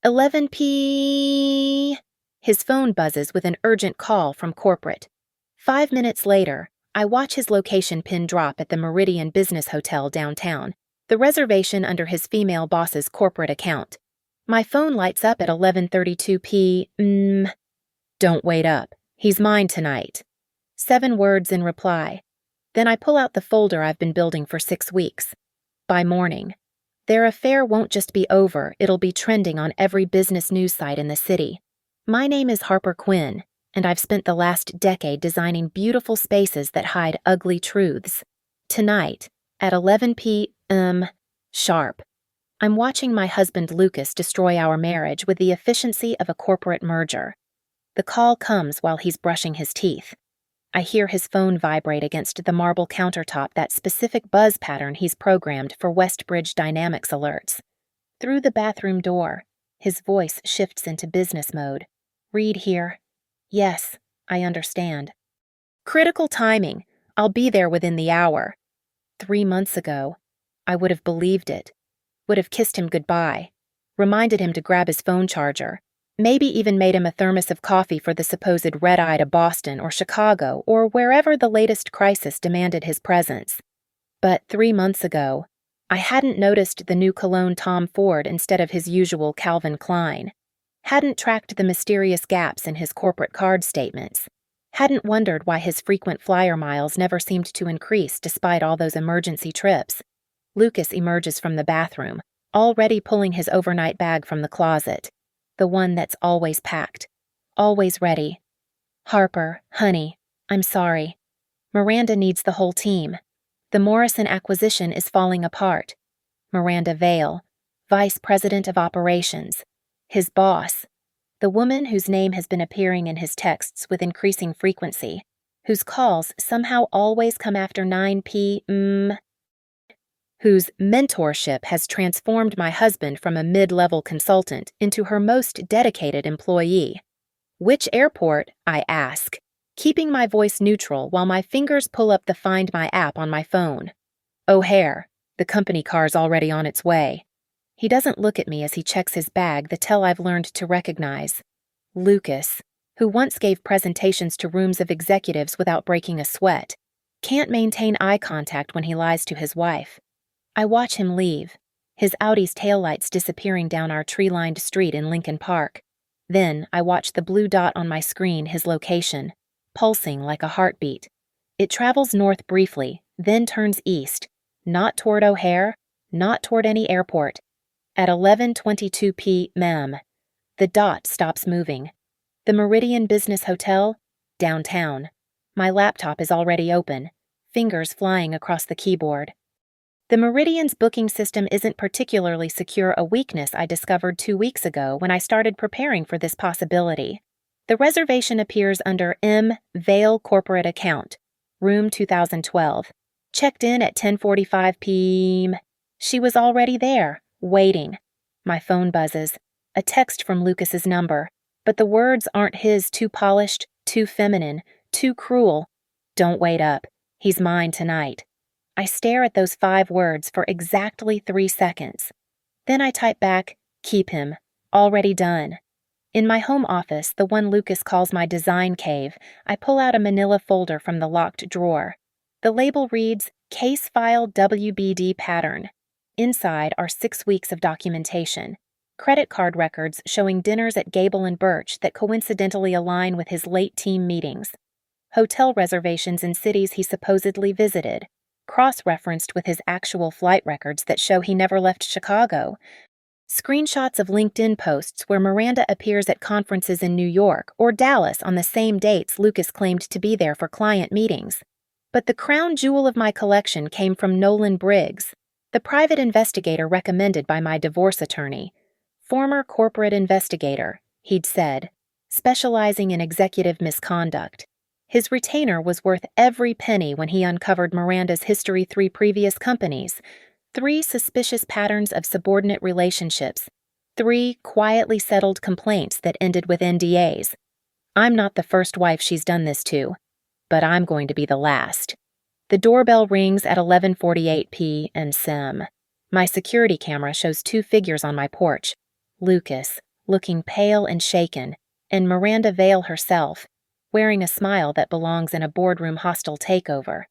11 p. His phone buzzes with an urgent call from corporate. 5 minutes later, I watch his location pin drop at the Meridian Business Hotel downtown, the reservation under his female boss's corporate account. My phone lights up at 11:32 p. Don't wait up. He's mine tonight. 7 words in reply. Then I pull out the folder I've been building for 6 weeks. By morning, their affair won't just be over, it'll be trending on every business news site in the city. My name is Harper Quinn, and I've spent the last decade designing beautiful spaces that hide ugly truths. Tonight, at 11 p.m. sharp, I'm watching my husband Lucas destroy our marriage with the efficiency of a corporate merger. The call comes while he's brushing his teeth. I hear his phone vibrate against the marble countertop, that specific buzz pattern he's programmed for Westbridge Dynamics alerts. Through the bathroom door, his voice shifts into business mode. Read here. Yes, I understand. Critical timing. I'll be there within the hour. 3 months ago, I would have believed it. Would have kissed him goodbye. Reminded him to grab his phone charger. Maybe even made him a thermos of coffee for the supposed red-eye to Boston or Chicago or wherever the latest crisis demanded his presence. But 3 months ago, I hadn't noticed the new cologne Tom Ford instead of his usual Calvin Klein. Hadn't tracked the mysterious gaps in his corporate card statements. Hadn't wondered why his frequent flyer miles never seemed to increase despite all those emergency trips. Lucas emerges from the bathroom, already pulling his overnight bag from the closet. The one that's always packed, always ready. Harper, honey, I'm sorry. Miranda needs the whole team. The Morrison acquisition is falling apart. Miranda Vale, Vice President of Operations. His boss, the woman whose name has been appearing in his texts with increasing frequency, whose calls somehow always come after 9 p.m., whose mentorship has transformed my husband from a mid-level consultant into her most dedicated employee. Which airport? I ask, keeping my voice neutral while my fingers pull up the Find My app on my phone. O'Hare, the company car's already on its way. He doesn't look at me as he checks his bag, the tell I've learned to recognize. Lucas, who once gave presentations to rooms of executives without breaking a sweat, can't maintain eye contact when he lies to his wife. I watch him leave, his Audi's taillights disappearing down our tree-lined street in Lincoln Park. Then I watch the blue dot on my screen, his location, pulsing like a heartbeat. It travels north briefly, then turns east, not toward O'Hare, not toward any airport. At 11:22 p.m., the dot stops moving. The Meridian Business Hotel, downtown. My laptop is already open, fingers flying across the keyboard. The Meridian's booking system isn't particularly secure, a weakness I discovered 2 weeks ago when I started preparing for this possibility. The reservation appears under M. Vale Corporate Account, Room 2012. Checked in at 10:45 p.m. She was already there, waiting. My phone buzzes. A text from Lucas's number, but the words aren't his, too polished, too feminine, too cruel. Don't wait up. He's mine tonight. I stare at those 5 words for exactly 3 seconds. Then I type back, keep him, already done. In my home office, the one Lucas calls my design cave, I pull out a manila folder from the locked drawer. The label reads, Case File WBD Pattern. Inside are 6 weeks of documentation. Credit card records showing dinners at Gable and Birch that coincidentally align with his late team meetings. Hotel reservations in cities he supposedly visited, cross-referenced with his actual flight records that show he never left Chicago. Screenshots of LinkedIn posts where Miranda appears at conferences in New York or Dallas on the same dates Lucas claimed to be there for client meetings. But the crown jewel of my collection came from Nolan Briggs, the private investigator recommended by my divorce attorney. Former corporate investigator, he'd said, specializing in executive misconduct. His retainer was worth every penny when he uncovered Miranda's history: 3 previous companies, 3 suspicious patterns of subordinate relationships, 3 quietly settled complaints that ended with NDAs. I'm not the first wife she's done this to, but I'm going to be the last. The doorbell rings at 11:48 p.m. My security camera shows 2 figures on my porch. Lucas, looking pale and shaken, and Miranda Vale herself, wearing a smile that belongs in a boardroom hostile takeover.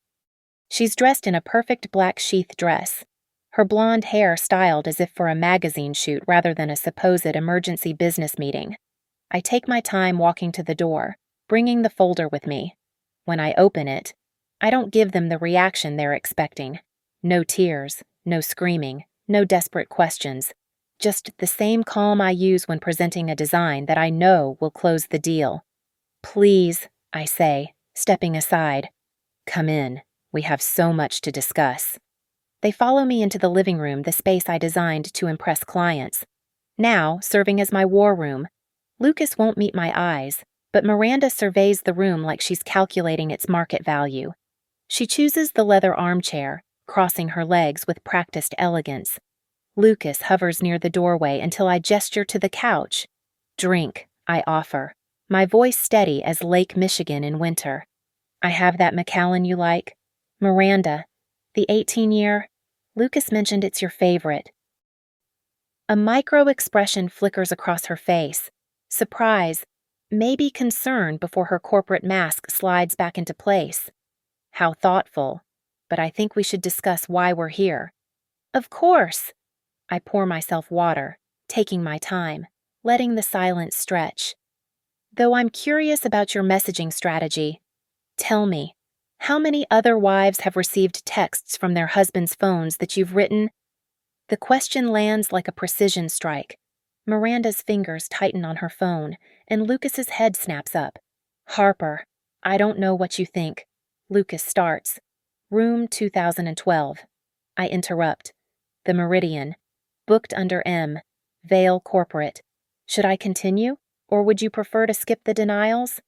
She's dressed in a perfect black sheath dress, her blonde hair styled as if for a magazine shoot rather than a supposed emergency business meeting. I take my time walking to the door, bringing the folder with me. When I open it, I don't give them the reaction they're expecting. No tears, no screaming, no desperate questions. Just the same calm I use when presenting a design that I know will close the deal. "Please," I say, stepping aside. "Come in. We have so much to discuss." They follow me into the living room, the space I designed to impress clients. Now, serving as my war room, Lucas won't meet my eyes, but Miranda surveys the room like she's calculating its market value. She chooses the leather armchair, crossing her legs with practiced elegance. Lucas hovers near the doorway until I gesture to the couch. "Drink," I offer, my voice steady as Lake Michigan in winter. "I have that Macallan you like?" "Miranda. The 18-year? Lucas mentioned it's your favorite." A micro-expression flickers across her face. Surprise, maybe concern before her corporate mask slides back into place. How thoughtful, but I think we should discuss why we're here. "Of course." I pour myself water, taking my time, letting the silence stretch. "Though I'm curious about your messaging strategy. Tell me, how many other wives have received texts from their husbands' phones that you've written?" The question lands like a precision strike. Miranda's fingers tighten on her phone, and Lucas's head snaps up. "Harper, I don't know what you think." Lucas starts. "Room 2012. I interrupt. "The Meridian. Booked under M. Vale Corporate. Should I continue, or would you prefer to skip the denials?"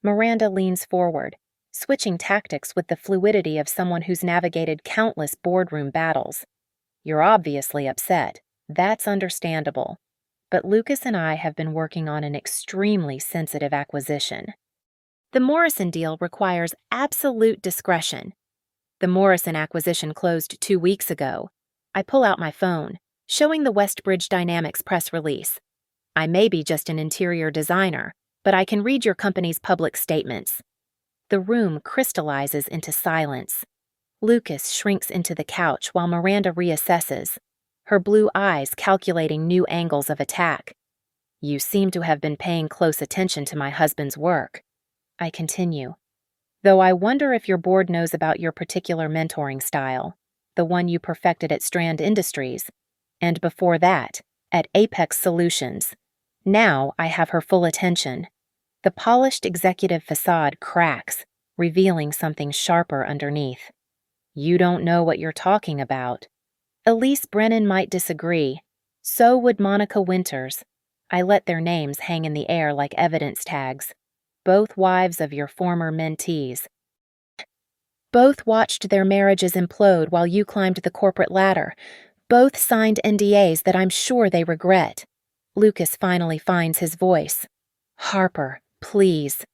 Miranda leans forward, switching tactics with the fluidity of someone who's navigated countless boardroom battles. "You're obviously upset. That's understandable. But Lucas and I have been working on an extremely sensitive acquisition. The Morrison deal requires absolute discretion. The Morrison acquisition closed 2 weeks ago. I pull out my phone, showing the Westbridge Dynamics press release. I may be just an interior designer, but I can read your company's public statements." The room crystallizes into silence. Lucas shrinks into the couch while Miranda reassesses, her blue eyes calculating new angles of attack. "You seem to have been paying close attention to my husband's work." I continue. "Though I wonder if your board knows about your particular mentoring style, the one you perfected at Strand Industries, and before that, at Apex Solutions. Now I have her full attention." The polished executive facade cracks, revealing something sharper underneath. "You don't know what you're talking about." Elise Brennan might disagree. So would Monica Winters. I let their names hang in the air like evidence tags. Both wives of your former mentees. Both watched their marriages implode while you climbed the corporate ladder. Both signed NDAs that I'm sure they regret. Lucas finally finds his voice. "Harper, please.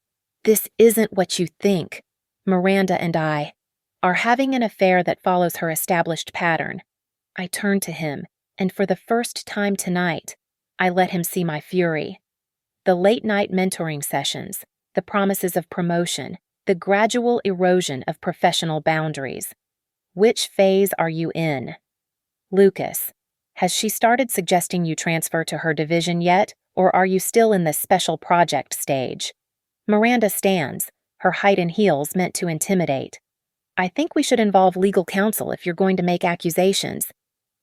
This isn't what you think. Miranda and I are having an affair that follows her established pattern." I turn to him, and for the first time tonight, I let him see my fury. The late-night mentoring sessions, the promises of promotion, the gradual erosion of professional boundaries. Which phase are you in? "Lucas, has she started suggesting you transfer to her division yet, or are you still in the special project stage?" Miranda stands, her height and heels meant to intimidate. "I think we should involve legal counsel if you're going to make accusations."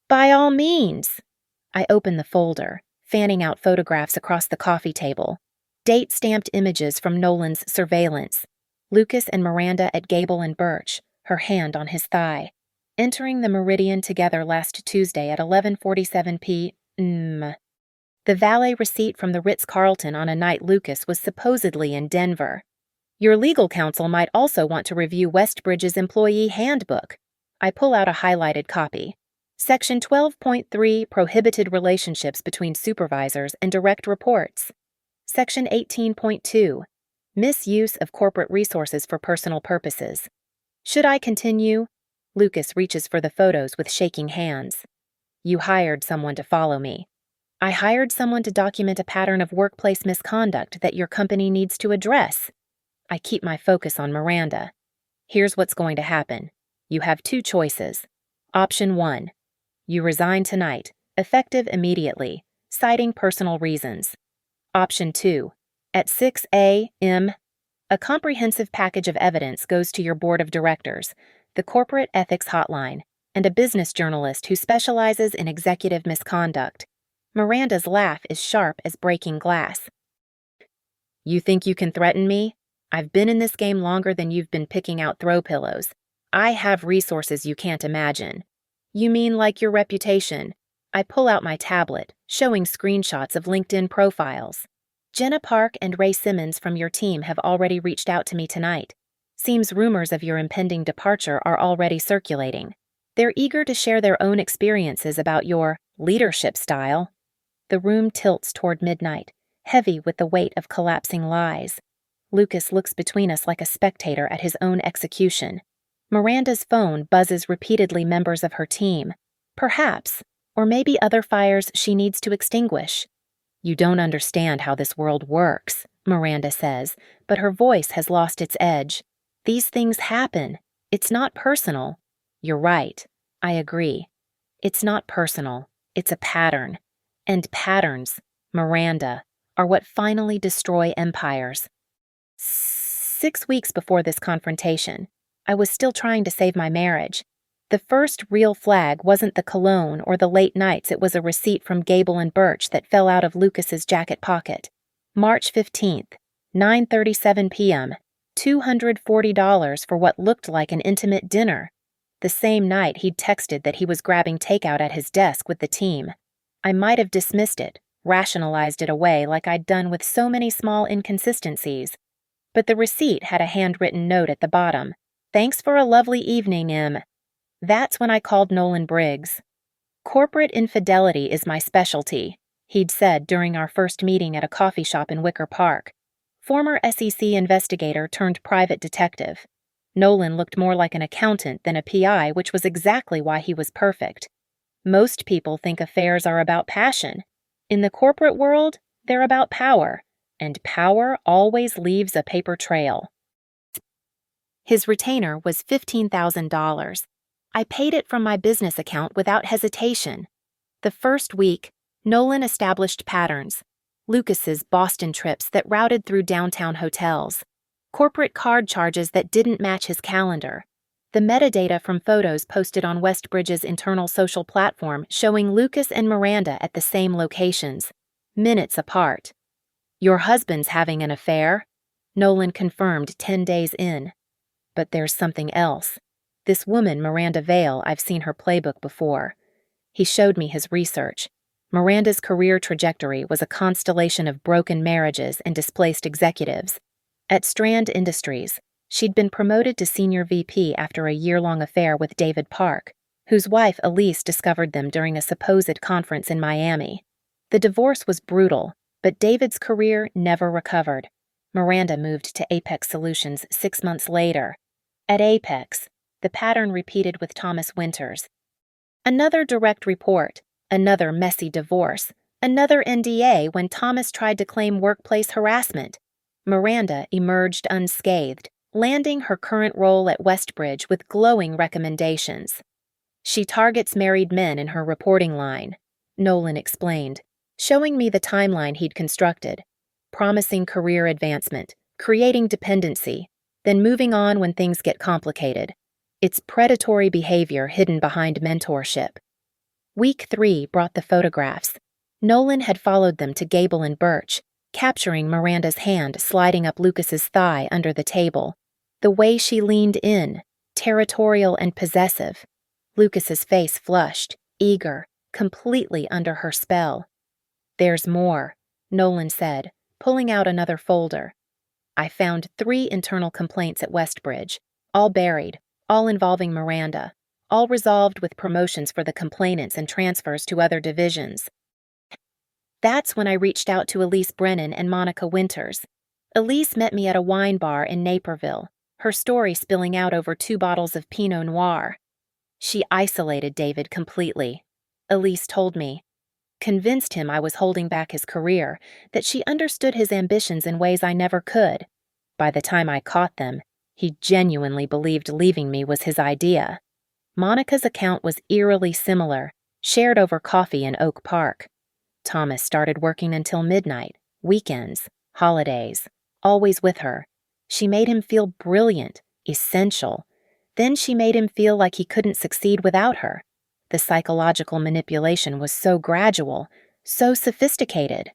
"By all means." I open the folder, fanning out photographs across the coffee table. Date-stamped images from Nolan's surveillance. Lucas and Miranda at Gable and Birch, her hand on his thigh. Entering the Meridian together last Tuesday at 11:47 p.m. The valet receipt from the Ritz-Carlton on a night Lucas was supposedly in Denver. Your legal counsel might also want to review Westbridge's employee handbook. I pull out a highlighted copy. Section 12.3 prohibited relationships between supervisors and direct reports. Section 18.2 misuse of corporate resources for personal purposes. Should I continue? Lucas reaches for the photos with shaking hands. You hired someone to follow me. I hired someone to document a pattern of workplace misconduct that your company needs to address. I keep my focus on Miranda. Here's what's going to happen. You have two choices. Option 1. You resign tonight, effective immediately, citing personal reasons. Option 2. At 6 a.m., a comprehensive package of evidence goes to your board of directors, the corporate ethics hotline, and a business journalist who specializes in executive misconduct. Miranda's laugh is sharp as breaking glass. You think you can threaten me? I've been in this game longer than you've been picking out throw pillows. I have resources you can't imagine. You mean like your reputation? I pull out my tablet, showing screenshots of LinkedIn profiles. Jenna Park and Ray Simmons from your team have already reached out to me tonight. Seems rumors of your impending departure are already circulating. They're eager to share their own experiences about your leadership style. The room tilts toward midnight, heavy with the weight of collapsing lies. Lucas looks between us like a spectator at his own execution. Miranda's phone buzzes repeatedly members of her team. Perhaps, or maybe other fires she needs to extinguish. You don't understand how this world works, Miranda says, but her voice has lost its edge. These things happen. It's not personal. You're right. I agree. It's not personal. It's a pattern. And patterns, Miranda, are what finally destroy empires. 6 weeks before this confrontation, I was still trying to save my marriage. The first real flag wasn't the cologne or the late nights, it was a receipt from Gable and Birch that fell out of Lucas's jacket pocket. March 15th, 9:37 p.m., $240 for what looked like an intimate dinner. The same night he'd texted that he was grabbing takeout at his desk with the team. I might have dismissed it, rationalized it away like I'd done with so many small inconsistencies. But the receipt had a handwritten note at the bottom. Thanks for a lovely evening, Em. That's when I called Nolan Briggs. Corporate infidelity is my specialty, he'd said during our first meeting at a coffee shop in Wicker Park. Former SEC investigator turned private detective. Nolan looked more like an accountant than a PI, which was exactly why he was perfect. Most people think affairs are about passion. In the corporate world, they're about power, and power always leaves a paper trail. His retainer was $15,000. I paid it from my business account without hesitation. The first week, Nolan established patterns. Lucas's Boston trips that routed through downtown hotels. Corporate card charges that didn't match his calendar. The metadata from photos posted on Westbridge's internal social platform showing Lucas and Miranda at the same locations, minutes apart. Your husband's having an affair? Nolan confirmed 10 days in. But there's something else. This woman, Miranda Vale, I've seen her playbook before. He showed me his research. Miranda's career trajectory was a constellation of broken marriages and displaced executives. At Strand Industries, she'd been promoted to senior VP after a year-long affair with David Park, whose wife Elise discovered them during a supposed conference in Miami. The divorce was brutal, but David's career never recovered. Miranda moved to Apex Solutions 6 months later. At Apex, the pattern repeated with Thomas Winters. Another direct report, another messy divorce, another NDA when Thomas tried to claim workplace harassment. Miranda emerged unscathed, landing her current role at Westbridge with glowing recommendations. She targets married men in her reporting line, Nolan explained, showing me the timeline he'd constructed, promising career advancement, creating dependency, then moving on when things get complicated. It's predatory behavior hidden behind mentorship. Week 3 brought the photographs. Nolan had followed them to Gable and Birch, capturing Miranda's hand sliding up Lucas's thigh under the table. The way she leaned in, territorial and possessive. Lucas's face flushed, eager, completely under her spell. There's more, Nolan said, pulling out another folder. I found 3 internal complaints at Westbridge, all buried, all involving Miranda, all resolved with promotions for the complainants and transfers to other divisions. That's when I reached out to Elise Brennan and Monica Winters. Elise met me at a wine bar in Naperville, her story spilling out over 2 bottles of Pinot Noir. She isolated David completely. Elise told me, convinced him I was holding back his career, that she understood his ambitions in ways I never could. By the time I caught them, he genuinely believed leaving me was his idea. Monica's account was eerily similar, shared over coffee in Oak Park. Thomas started working until midnight, weekends, holidays, always with her. She made him feel brilliant, essential. Then she made him feel like he couldn't succeed without her. The psychological manipulation was so gradual, so sophisticated.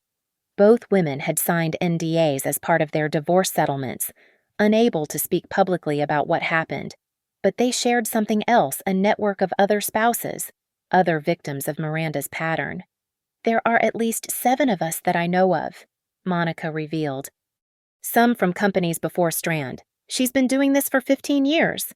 Both women had signed NDAs as part of their divorce settlements, unable to speak publicly about what happened. But they shared something else, a network of other spouses, other victims of Miranda's pattern. "There are at least 7 of us that I know of," Monica revealed. "Some from companies before Strand. She's been doing this for 15 years.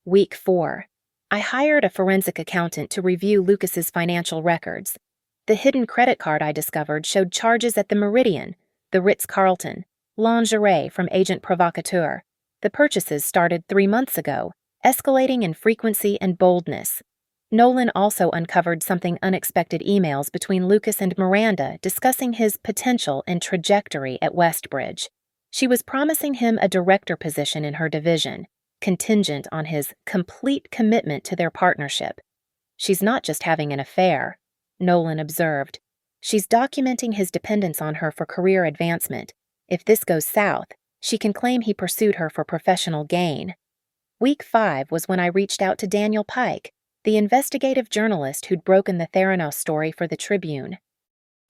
Week 4. I hired a forensic accountant to review Lucas's financial records. The hidden credit card I discovered showed charges at the Meridian, the Ritz-Carlton, lingerie from Agent Provocateur. The purchases started 3 months ago, escalating in frequency and boldness. Nolan also uncovered something unexpected: emails between Lucas and Miranda discussing his potential and trajectory at Westbridge. She was promising him a director position in her division, contingent on his complete commitment to their partnership. "She's not just having an affair," Nolan observed. "She's documenting his dependence on her for career advancement. If this goes south, she can claim he pursued her for professional gain." Week 5 was when I reached out to Daniel Pike, the investigative journalist who'd broken the Theranos story for the Tribune.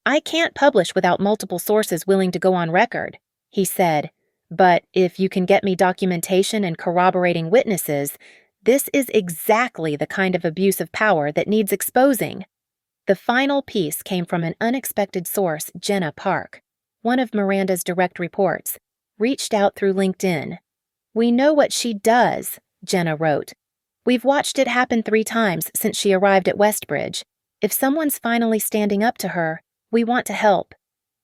"I can't publish without multiple sources willing to go on record," he said. "But if you can get me documentation and corroborating witnesses, this is exactly the kind of abuse of power that needs exposing." The final piece came from an unexpected source, Jenna Park, one of Miranda's direct reports, reached out through LinkedIn. "We know what she does," Jenna wrote. "We've watched it happen 3 times since she arrived at Westbridge. If someone's finally standing up to her, we want to help."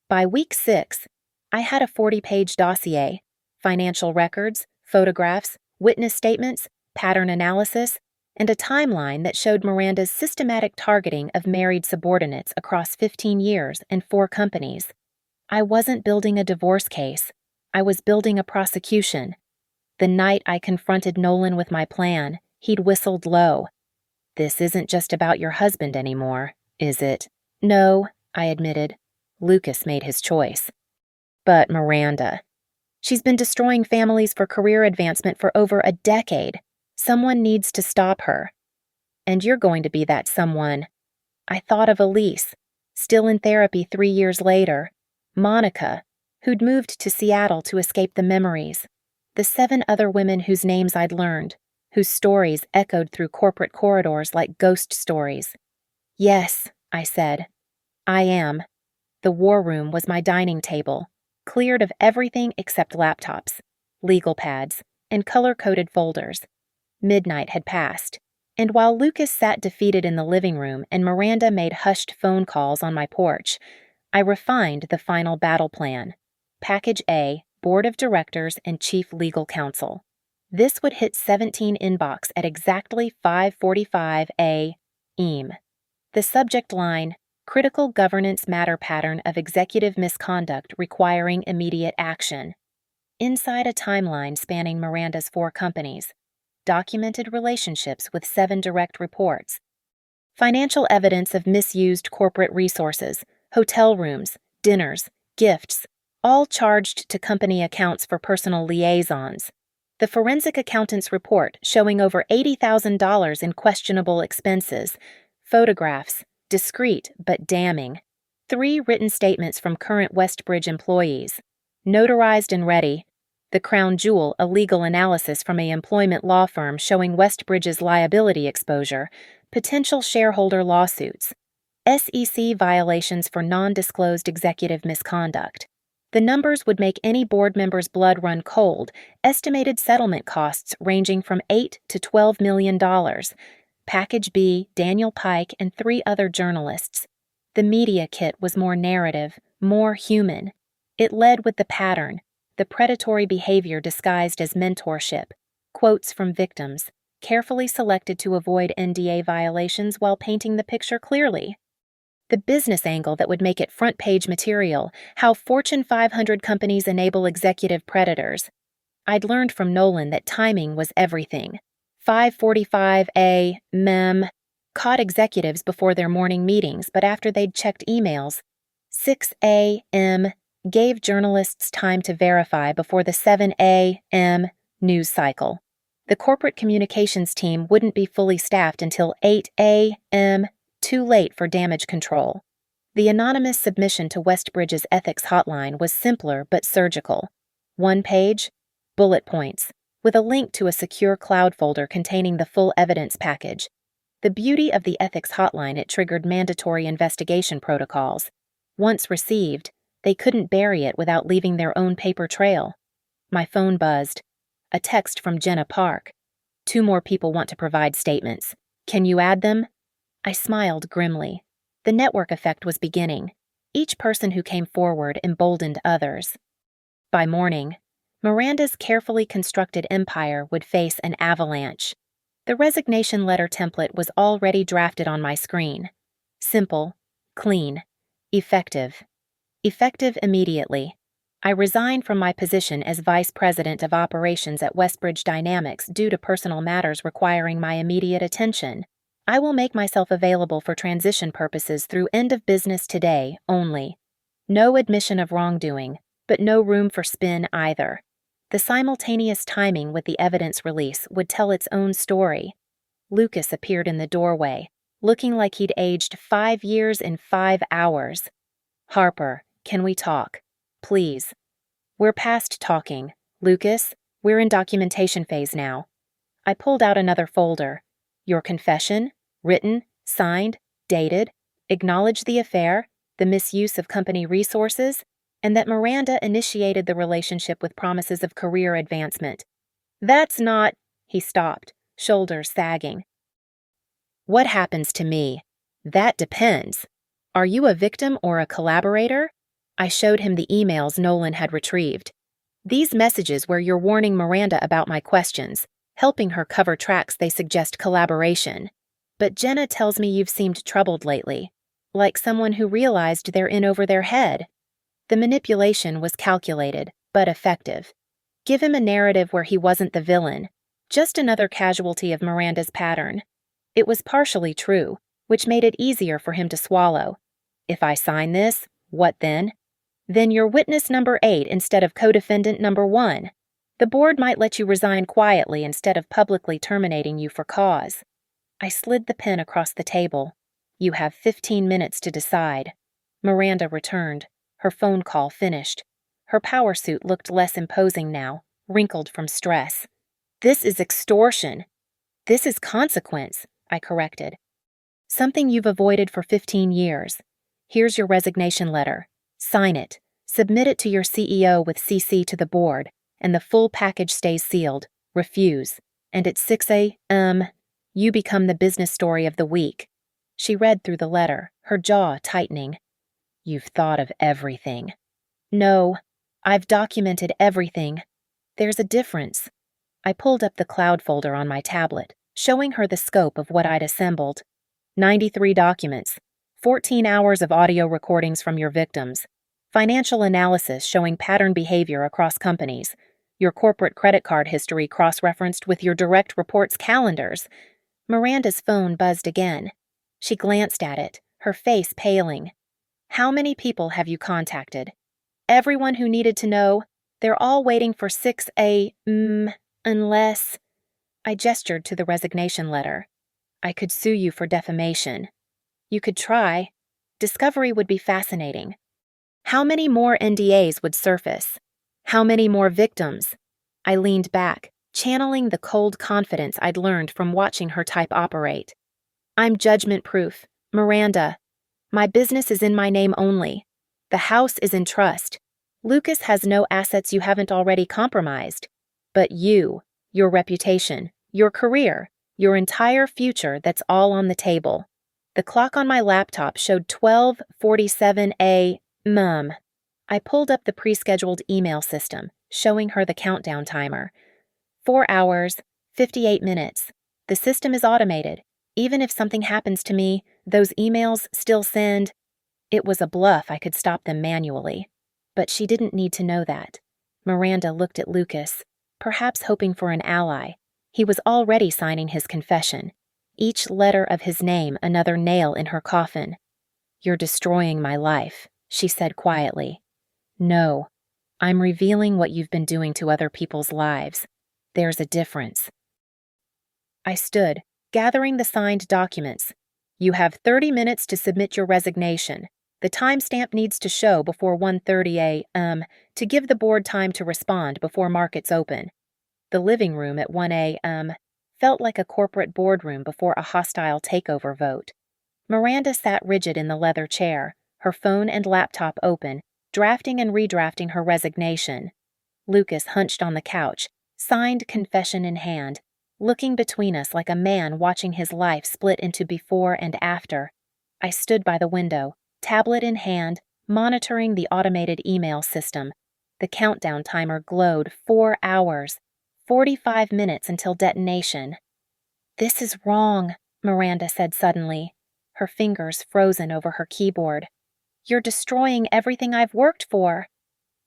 By week 6, I had a 40-page dossier: financial records, photographs, witness statements, pattern analysis, and a timeline that showed Miranda's systematic targeting of married subordinates across 15 years and 4 companies. I wasn't building a divorce case. I was building a prosecution. The night I confronted Nolan with my plan, he'd whistled low. "This isn't just about your husband anymore, is it?" "No," I admitted. "Lucas made his choice." "But Miranda. She's been destroying families for career advancement for over a decade. Someone needs to stop her." "And you're going to be that someone." I thought of Elise, still in therapy 3 years later, Monica, who'd moved to Seattle to escape the memories, the 7 other women whose names I'd learned, whose stories echoed through corporate corridors like ghost stories. "Yes," I said. "I am." The war room was my dining table, cleared of everything except laptops, legal pads, and color-coded folders. Midnight had passed, and while Lucas sat defeated in the living room and Miranda made hushed phone calls on my porch, I refined the final battle plan. Package A, Board of Directors and Chief Legal Counsel. This would hit 17 inbox at exactly 5:45 a.m. The subject line: Critical Governance Matter Pattern of Executive Misconduct Requiring Immediate Action. Inside a timeline spanning Miranda's 4 companies. Documented relationships with 7 direct reports. Financial evidence of misused corporate resources, hotel rooms, dinners, gifts, all charged to company accounts for personal liaisons. The forensic accountant's report showing over $80,000 in questionable expenses. Photographs, discreet but damning. 3 written statements from current Westbridge employees. Notarized and ready. The crown jewel, a legal analysis from an employment law firm showing Westbridge's liability exposure, potential shareholder lawsuits, SEC violations for non-disclosed executive misconduct. The numbers would make any board member's blood run cold, estimated settlement costs ranging from $8 to $12 million. Package B, Daniel Pike and 3 other journalists. The media kit was more narrative, more human. It led with the pattern, the predatory behavior disguised as mentorship, quotes from victims, carefully selected to avoid NDA violations while painting the picture clearly. The business angle that would make it front-page material, how Fortune 500 companies enable executive predators. I'd learned from Nolan that timing was everything. 5:45 a.m. caught executives before their morning meetings, but after they'd checked emails. 6 a.m. gave journalists time to verify before the 7 a.m. news cycle. The corporate communications team wouldn't be fully staffed until 8 a.m., too late for damage control. The anonymous submission to Westbridge's ethics hotline was simpler but surgical. One page, bullet points, with a link to a secure cloud folder containing the full evidence package. The beauty of the ethics hotline, it triggered mandatory investigation protocols. Once received, they couldn't bury it without leaving their own paper trail. My phone buzzed. A text from Jenna Park. 2 more people want to provide statements. Can you add them? I smiled grimly. The network effect was beginning. Each person who came forward emboldened others. By morning, Miranda's carefully constructed empire would face an avalanche. The resignation letter template was already drafted on my screen. Simple, clean, effective. Effective immediately. I resigned from my position as Vice President of Operations at Westbridge Dynamics due to personal matters requiring my immediate attention. I will make myself available for transition purposes through end of business today only. No admission of wrongdoing, but no room for spin either. The simultaneous timing with the evidence release would tell its own story. Lucas appeared in the doorway, looking like he'd aged 5 years in 5 hours. Harper, can we talk? Please. We're past talking, Lucas. We're in documentation phase now. I pulled out another folder. Your confession, written, signed, dated, acknowledge the affair, the misuse of company resources, and that Miranda initiated the relationship with promises of career advancement. That's not... He stopped, shoulders sagging. What happens to me? That depends. Are you a victim or a collaborator? I showed him the emails Nolan had retrieved. These messages where you're warning Miranda about my questions, helping her cover tracks they suggest collaboration. But Jenna tells me you've seemed troubled lately, like someone who realized they're in over their head. The manipulation was calculated, but effective. Give him a narrative where he wasn't the villain, just another casualty of Miranda's pattern. It was partially true, which made it easier for him to swallow. If I sign this, what then? Then you're witness number 8 instead of co-defendant number 1. The board might let you resign quietly instead of publicly terminating you for cause. I slid the pen across the table. You have 15 minutes to decide. Miranda returned, her phone call finished. Her power suit looked less imposing now, wrinkled from stress. This is extortion. This is consequence, I corrected. Something you've avoided for 15 years. Here's your resignation letter. Sign it, submit it to your CEO with CC to the board, and the full package stays sealed. Refuse. And at 6 a.m., you become the business story of the week. She read through the letter, her jaw tightening. You've thought of everything. No, I've documented everything. There's a difference. I pulled up the cloud folder on my tablet, showing her the scope of what I'd assembled. 93 documents. 14 hours of audio recordings from your victims, financial analysis showing pattern behavior across companies, your corporate credit card history cross-referenced with your direct reports calendars. Miranda's phone buzzed again. She glanced at it, her face paling. How many people have you contacted? Everyone who needed to know. They're all waiting for 6 a.m. unless... I gestured to the resignation letter. I could sue you for defamation. You could try. Discovery would be fascinating. How many more NDAs would surface? How many more victims? I leaned back, channeling the cold confidence I'd learned from watching her type operate. I'm judgment-proof. Miranda. My business is in my name only. The house is in trust. Lucas has no assets you haven't already compromised. But you, your reputation, your career, your entire future, that's all on the table. The clock on my laptop showed 12:47 a.m. I pulled up the pre-scheduled email system, showing her the countdown timer. 4 hours, 58 minutes. The system is automated. Even if something happens to me, those emails still send. It was a bluff I could stop them manually. But she didn't need to know that. Miranda looked at Lucas, perhaps hoping for an ally. He was already signing his confession. Each letter of his name another nail in her coffin. "You're destroying my life," she said quietly. "No, I'm revealing what you've been doing to other people's lives. There's a difference." I stood, gathering the signed documents. "You have 30 minutes to submit your resignation. The timestamp needs to show before 1:30 a.m. to give the board time to respond before markets open." The living room at 1 a.m. felt like a corporate boardroom before a hostile takeover vote. Miranda sat rigid in the leather chair, her phone and laptop open, drafting and redrafting her resignation. Lucas hunched on the couch, signed confession in hand, looking between us like a man watching his life split into before and after. I stood by the window, tablet in hand, monitoring the automated email system. The countdown timer glowed 4 hours, 45 minutes until detonation. "This is wrong," Miranda said suddenly, her fingers frozen over her keyboard. "You're destroying everything I've worked for."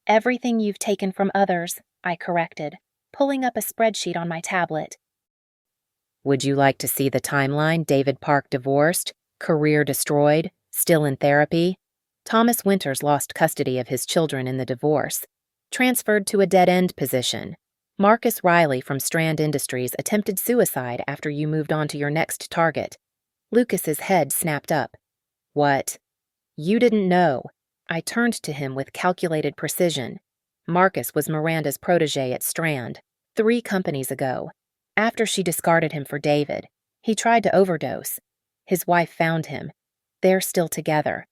"Everything you've taken from others," I corrected, pulling up a spreadsheet on my tablet. "Would you like to see the timeline? David Park divorced, career destroyed, still in therapy. Thomas Winters lost custody of his children in the divorce, transferred to a dead-end position. Marcus Riley from Strand Industries attempted suicide after you moved on to your next target." Lucas's head snapped up. "What? You didn't know." I turned to him with calculated precision. Marcus was Miranda's protege at Strand, 3 companies ago. After she discarded him for David, he tried to overdose. His wife found him. They're still together.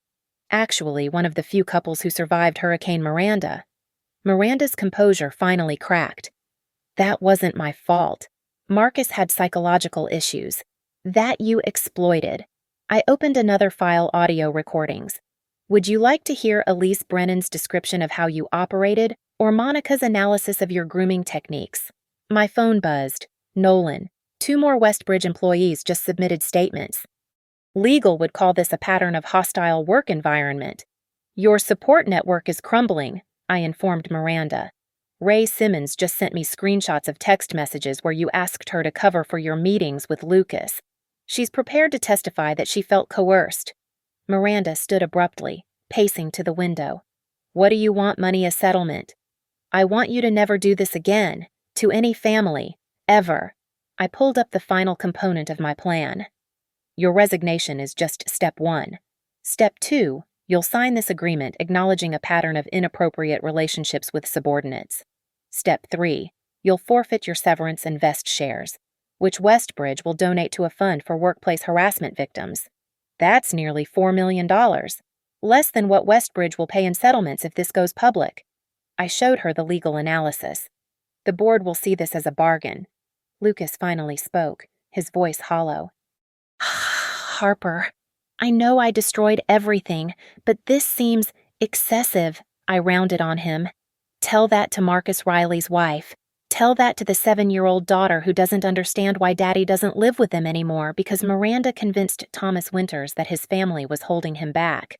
Actually, one of the few couples who survived Hurricane Miranda. Miranda's composure finally cracked. "That wasn't my fault. Marcus had psychological issues. That you exploited." I opened another file, audio recordings. "Would you like to hear Elise Brennan's description of how you operated, or Monica's analysis of your grooming techniques?" My phone buzzed. "Nolan, 2 more Westbridge employees just submitted statements. Legal would call this a pattern of hostile work environment. Your support network is crumbling," I informed Miranda. "Ray Simmons just sent me screenshots of text messages where you asked her to cover for your meetings with Lucas. She's prepared to testify that she felt coerced." Miranda stood abruptly, pacing to the window. "What do you want money as settlement?" "I want you to never do this again, to any family, ever." I pulled up the final component of my plan. "Your resignation is just step 1. Step 2, you'll sign this agreement acknowledging a pattern of inappropriate relationships with subordinates. Step 3, you'll forfeit your severance and vest shares, which Westbridge will donate to a fund for workplace harassment victims. That's nearly $4 million, less than what Westbridge will pay in settlements if this goes public." I showed her the legal analysis. "The board will see this as a bargain." Lucas finally spoke, his voice hollow. "Harper, I know I destroyed everything, but this seems excessive," I rounded on him. "Tell that to Marcus Riley's wife. Tell that to the 7-year-old daughter who doesn't understand why Daddy doesn't live with them anymore because Miranda convinced Thomas Winters that his family was holding him back."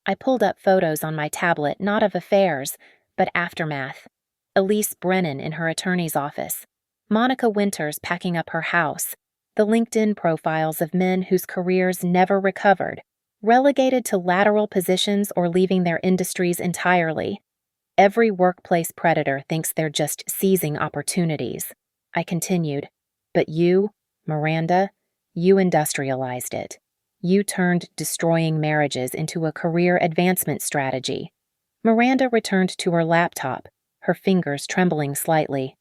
I pulled up photos on my tablet, not of affairs, but aftermath. Elise Brennan in her attorney's office. Monica Winters packing up her house. The LinkedIn profiles of men whose careers never recovered, relegated to lateral positions or leaving their industries entirely. Every workplace predator thinks they're just seizing opportunities. I continued, "But you, Miranda, you industrialized it. You turned destroying marriages into a career advancement strategy." Miranda returned to her laptop, her fingers trembling slightly.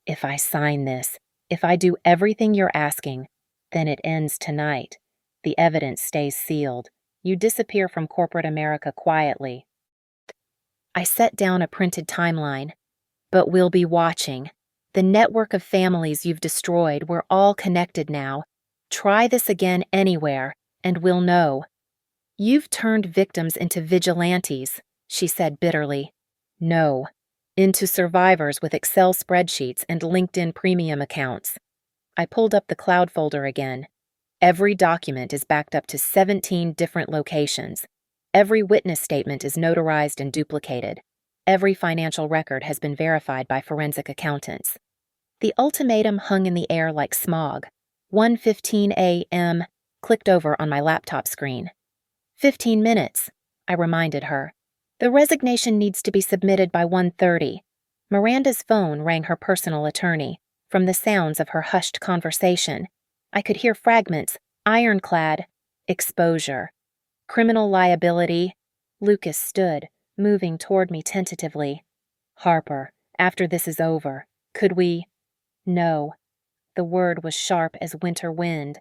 "If I sign this, if I do everything you're asking, then it ends tonight. The evidence stays sealed. You disappear from corporate America quietly." I set down a printed timeline. "But we'll be watching. The network of families you've destroyed, we're all connected now. Try this again anywhere, and we'll know." "You've turned victims into vigilantes," she said bitterly. "No, into survivors with Excel spreadsheets and LinkedIn premium accounts." I pulled up the cloud folder again. Every document is backed up to 17 different locations. Every witness statement is notarized and duplicated. Every financial record has been verified by forensic accountants. The ultimatum hung in the air like smog. 1:15 a.m. clicked over on my laptop screen. 15 minutes, I reminded her. The resignation needs to be submitted by 1:30. Miranda's phone rang her personal attorney. From the sounds of her hushed conversation, I could hear fragments: ironclad, exposure, criminal liability. Lucas stood, moving toward me tentatively. Harper, after this is over, could we? No. The word was sharp as winter wind.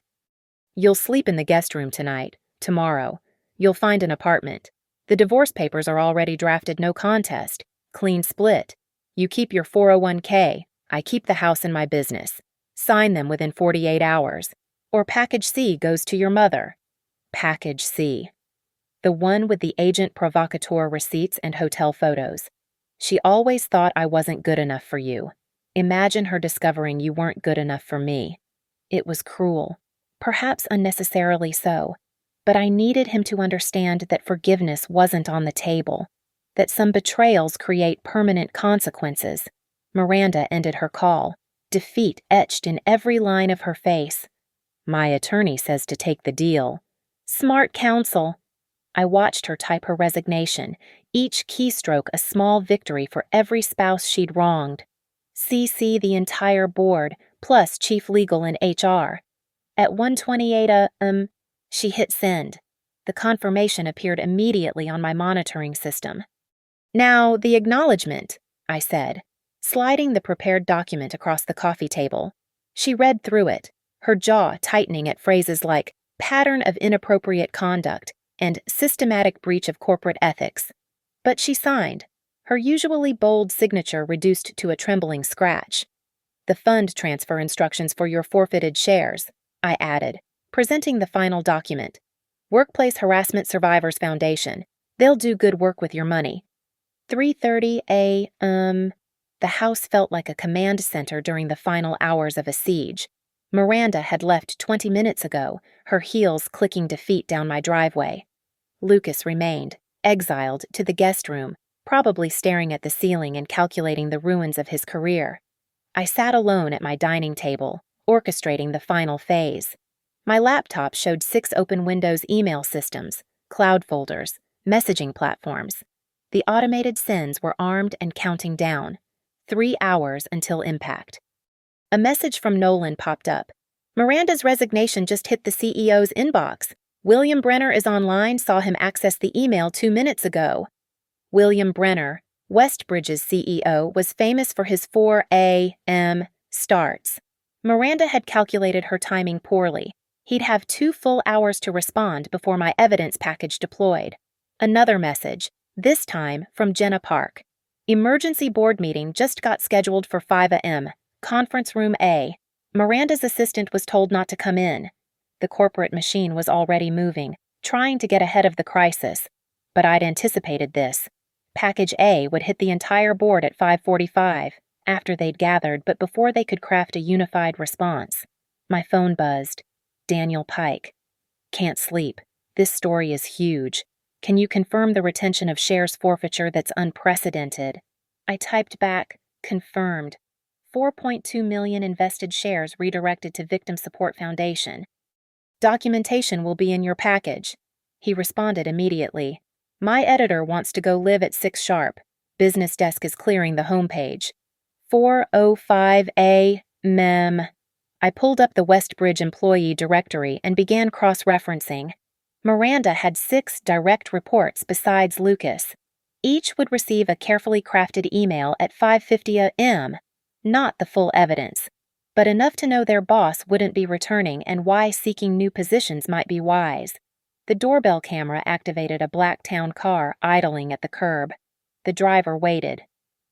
You'll sleep in the guest room tonight. Tomorrow. You'll find an apartment. The divorce papers are already drafted, no contest. Clean split. You keep your 401k. I keep the house and my business. Sign them within 48 hours. Or Package C goes to your mother. Package C. The one with the agent provocateur receipts and hotel photos. She always thought I wasn't good enough for you. Imagine her discovering you weren't good enough for me. It was cruel, perhaps unnecessarily so, but I needed him to understand that forgiveness wasn't on the table, that some betrayals create permanent consequences. Miranda ended her call, defeat etched in every line of her face. My attorney says to take the deal. Smart counsel. I watched her type her resignation, each keystroke a small victory for every spouse she'd wronged. CC the entire board, plus chief legal and HR. At 1:28 she hit send. The confirmation appeared immediately on my monitoring system. Now, the acknowledgement, I said, sliding the prepared document across the coffee table. She read through it, her jaw tightening at phrases like pattern of inappropriate conduct and systematic breach of corporate ethics. But she signed, her usually bold signature reduced to a trembling scratch. The fund transfer instructions for your forfeited shares, I added, presenting the final document. Workplace Harassment Survivors Foundation. They'll do good work with your money. 3:30 a.m. The house felt like a command center during the final hours of a siege. Miranda had left 20 minutes ago, her heels clicking defeat down my driveway. Lucas remained, exiled to the guest room, probably staring at the ceiling and calculating the ruins of his career. I sat alone at my dining table, orchestrating the final phase. My laptop showed 6 open Windows email systems, cloud folders, messaging platforms. The automated sends were armed and counting down. 3 hours until impact. A message from Nolan popped up. Miranda's resignation just hit the CEO's inbox. William Brenner is online, saw him access the email 2 minutes ago. William Brenner, Westbridge's CEO, was famous for his 4 a.m. starts. Miranda had calculated her timing poorly. He'd have 2 full hours to respond before my evidence package deployed. Another message, this time from Jenna Park. Emergency board meeting just got scheduled for 5 a.m. Conference room A. Miranda's assistant was told not to come in. The corporate machine was already moving, trying to get ahead of the crisis. But I'd anticipated this. Package A would hit the entire board at 5:45, after they'd gathered but before they could craft a unified response. My phone buzzed. Daniel Pike. Can't sleep. This story is huge. Can you confirm the retention of shares forfeiture that's unprecedented? I typed back, confirmed. 4.2 million invested shares redirected to Victim Support Foundation. Documentation will be in your package. He responded immediately. My editor wants to go live at 6 sharp. Business desk is clearing the homepage. 4:05 a.m. I pulled up the Westbridge employee directory and began cross-referencing. Miranda had 6 direct reports besides Lucas. Each would receive a carefully crafted email at 5:50 a.m., not the full evidence, but enough to know their boss wouldn't be returning and why seeking new positions might be wise. The doorbell camera activated a black town car idling at the curb. The driver waited.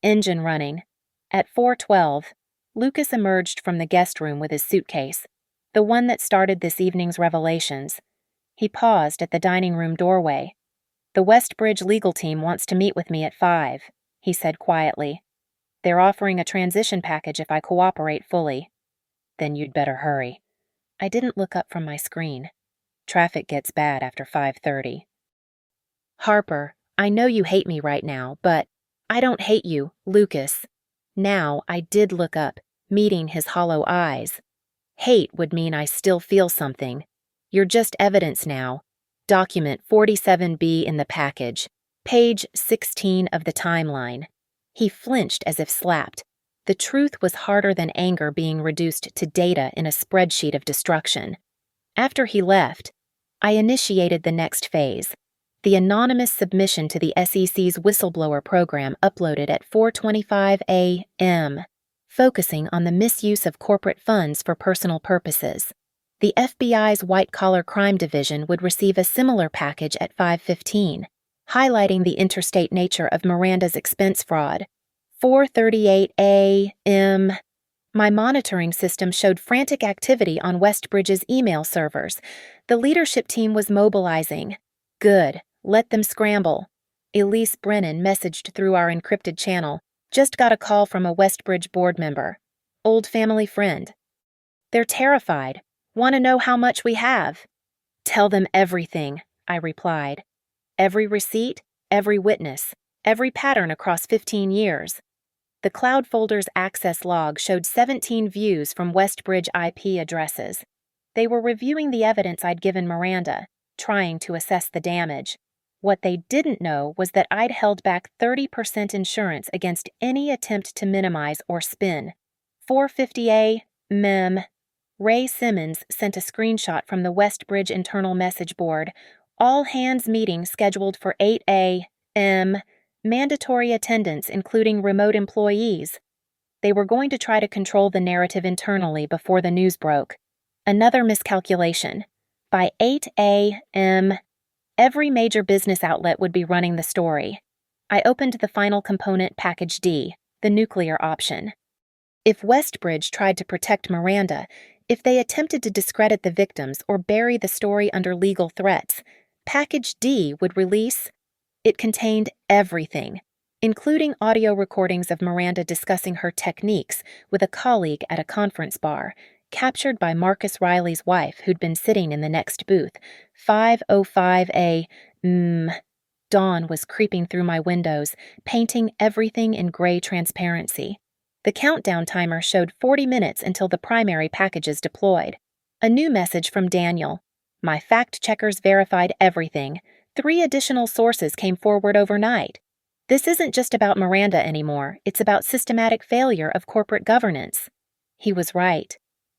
Engine running. At 4:12, Lucas emerged from the guest room with his suitcase, the one that started this evening's revelations. He paused at the dining room doorway. The Westbridge legal team wants to meet with me at 5, he said quietly. They're offering a transition package if I cooperate fully. Then you'd better hurry. I didn't look up from my screen. Traffic gets bad after 5:30. Harper, I know you hate me right now, but I don't hate you, Lucas. Now I did look up, meeting his hollow eyes. Hate would mean I still feel something. You're just evidence now. Document 47B in the package. Page 16 of the timeline. He flinched as if slapped. The truth was harder than anger being reduced to data in a spreadsheet of destruction. After he left, I initiated the next phase. The anonymous submission to the SEC's whistleblower program uploaded at 4:25 a.m., focusing on the misuse of corporate funds for personal purposes. The FBI's white-collar crime division would receive a similar package at 5:15, highlighting the interstate nature of Miranda's expense fraud. 4:38 a.m. My monitoring system showed frantic activity on Westbridge's email servers. The leadership team was mobilizing. Good. Let them scramble. Elise Brennan messaged through our encrypted channel. Just got a call from a Westbridge board member. Old family friend. They're terrified. Want to know how much we have? Tell them everything, I replied. Every receipt, every witness, every pattern across 15 years. The cloud folder's access log showed 17 views from Westbridge IP addresses. They were reviewing the evidence I'd given Miranda, trying to assess the damage. What they didn't know was that I'd held back 30% insurance against any attempt to minimize or spin. 450A, mem. Ray Simmons sent a screenshot from the Westbridge internal message board. All hands meeting scheduled for 8 a.m. Mandatory attendance, including remote employees. They were going to try to control the narrative internally before the news broke. Another miscalculation. By 8 a.m., every major business outlet would be running the story. I opened the final component, Package D, the nuclear option. If Westbridge tried to protect Miranda, if they attempted to discredit the victims or bury the story under legal threats, Package D would release. It contained everything, including audio recordings of Miranda discussing her techniques with a colleague at a conference bar, captured by Marcus Riley's wife, who'd been sitting in the next booth. 5:05 a.m. Dawn was creeping through my windows, painting everything in gray transparency. The countdown timer showed 40 minutes until the primary packages deployed. A new message from Daniel. My fact-checkers verified everything. 3 additional sources came forward overnight. This isn't just about Miranda anymore, it's about systematic failure of corporate governance. He was right.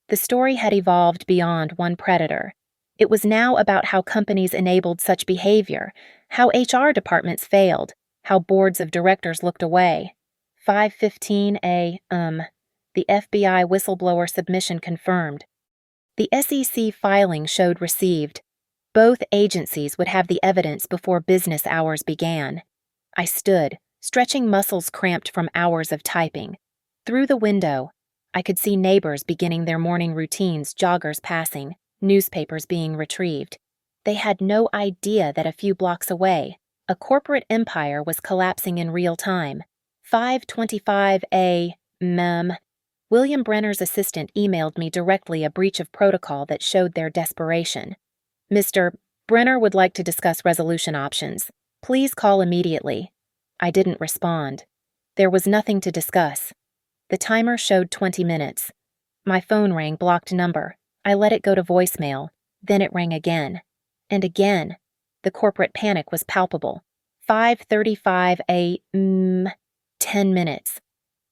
The story had evolved beyond one predator. It was now about how companies enabled such behavior, how HR departments failed, how boards of directors looked away. 5:15 a.m. The FBI whistleblower submission confirmed. The SEC filing showed received. Both agencies would have the evidence before business hours began. I stood, stretching muscles cramped from hours of typing. Through the window, I could see neighbors beginning their morning routines, joggers passing, newspapers being retrieved. They had no idea that a few blocks away, a corporate empire was collapsing in real time. 5:25 a.m. William Brenner's assistant emailed me directly a breach of protocol that showed their desperation. Mr. Brenner would like to discuss resolution options. Please call immediately. I didn't respond. There was nothing to discuss. The timer showed 20 minutes. My phone rang, blocked number. I let it go to voicemail. Then it rang again. And again. The corporate panic was palpable. 5:35 a.m. 10 minutes.